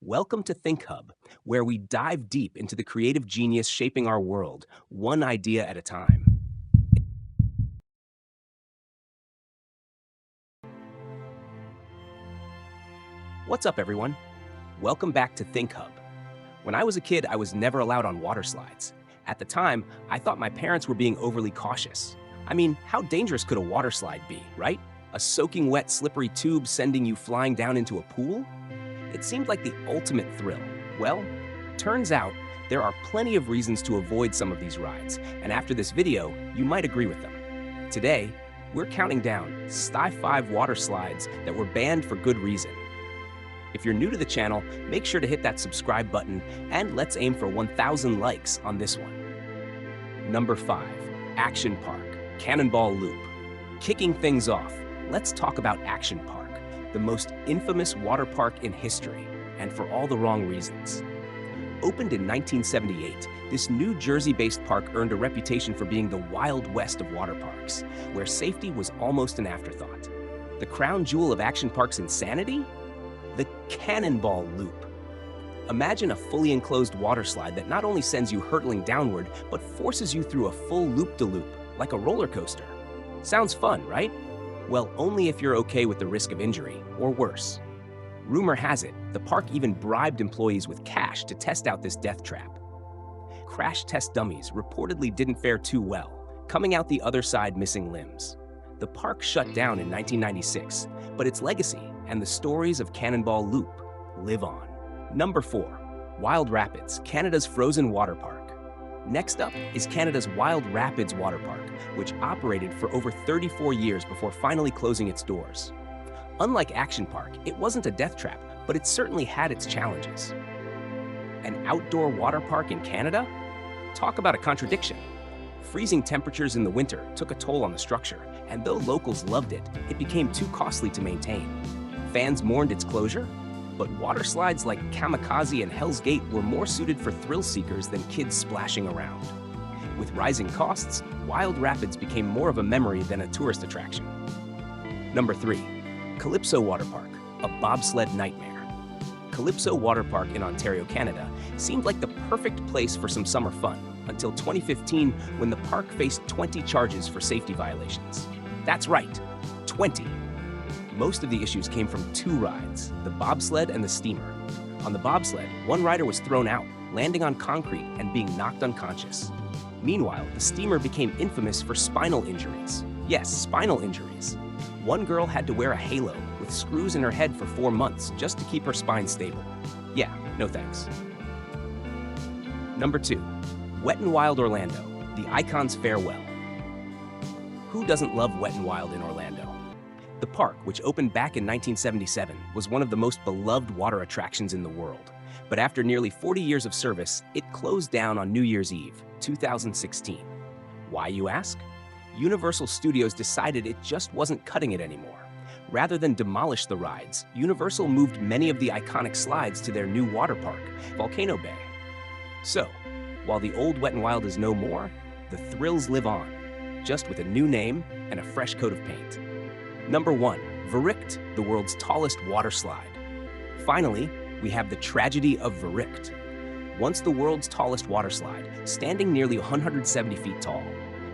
Welcome to Think Hub, where we dive deep into the creative genius shaping our world, one idea at a time. What's up, everyone? Welcome back to Think Hub. When I was a kid, I was never allowed on water slides. At the time, I thought my parents were being overly cautious. I mean, how dangerous could a water slide be, right? A soaking wet, slippery tube sending you flying down into a pool? It seemed like the ultimate thrill. Well, turns out there are plenty of reasons to avoid some of these rides, and after this video, you might agree with them. Today, we're counting down Sty 5 water slides that were banned for good reason. If you're new to the channel, make sure to hit that subscribe button, and let's aim for 1,000 likes on this one. Number 5, Action Park, Cannonball Loop. Kicking things off, let's talk about Action Park, the most infamous water park in history, and for all the wrong reasons. Opened in 1978, this New Jersey-based park earned a reputation for being the Wild West of water parks, where safety was almost an afterthought. The crown jewel of Action Park's insanity? The Cannonball Loop. Imagine a fully enclosed water slide that not only sends you hurtling downward, but forces you through a full loop-de-loop, like a roller coaster. Sounds fun, right? Well, only if you're okay with the risk of injury, or worse. Rumor has it, the park even bribed employees with cash to test out this death trap. Crash test dummies reportedly didn't fare too well, coming out the other side missing limbs. The park shut down in 1996, but its legacy and the stories of Cannonball Loop live on. Number 4, Wild Rapids, Canada's frozen water park. Next up is Canada's Wild Rapids Water Park, which operated for over 34 years before finally closing its doors. Unlike Action Park, it wasn't a death trap, but it certainly had its challenges. An outdoor water park in Canada? Talk about a contradiction. Freezing temperatures in the winter took a toll on the structure, and though locals loved it, it became too costly to maintain. Fans mourned its closure, but water slides like Kamikaze and Hell's Gate were more suited for thrill seekers than kids splashing around. With rising costs, Wild Rapids became more of a memory than a tourist attraction. Number 3, Calypso Water Park, a bobsled nightmare. Calypso Water Park in Ontario, Canada, seemed like the perfect place for some summer fun, until 2015 when the park faced 20 charges for safety violations. That's right, 20. Most of the issues came from 2 rides, the bobsled and the steamer. On the bobsled, one rider was thrown out, landing on concrete and being knocked unconscious. Meanwhile, the steamer became infamous for spinal injuries. Yes, spinal injuries. One girl had to wear a halo with screws in her head for 4 months just to keep her spine stable. Yeah, no thanks. Number 2, Wet n Wild Orlando, the Icon's Farewell. Who doesn't love Wet n Wild in Orlando? The park, which opened back in 1977, was one of the most beloved water attractions in the world. But after nearly 40 years of service, it closed down on New Year's Eve, 2016. Why, you ask? Universal Studios decided it just wasn't cutting it anymore. Rather than demolish the rides, Universal moved many of the iconic slides to their new water park, Volcano Bay. So, while the old Wet n Wild is no more, the thrills live on, just with a new name and a fresh coat of paint. Number 1, Verricht, the world's tallest water slide. Finally, we have the tragedy of Verricht. Once the world's tallest water slide, standing nearly 170 feet tall.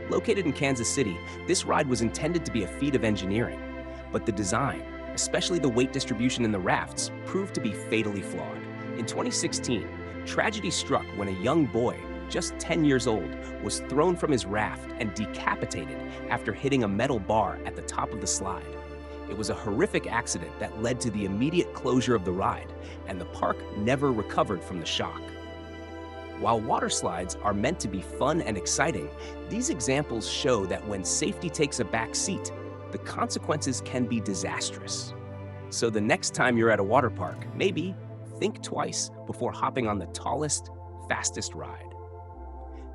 Located in Kansas City, this ride was intended to be a feat of engineering, but the design, especially the weight distribution in the rafts, proved to be fatally flawed. In 2016, tragedy struck when a young boy, just 10 years old, was thrown from his raft and decapitated after hitting a metal bar at the top of the slide. It was a horrific accident that led to the immediate closure of the ride, and the park never recovered from the shock. While water slides are meant to be fun and exciting, these examples show that when safety takes a back seat, the consequences can be disastrous. So the next time you're at a water park, maybe think twice before hopping on the tallest, fastest ride.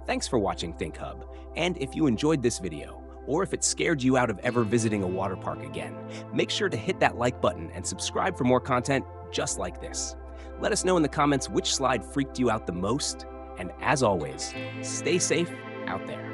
Thanks for watching Think Hub, and if you enjoyed this video, or if it scared you out of ever visiting a water park again, make sure to hit that like button and subscribe for more content just like this. Let us know in the comments which slide freaked you out the most, and as always, stay safe out there.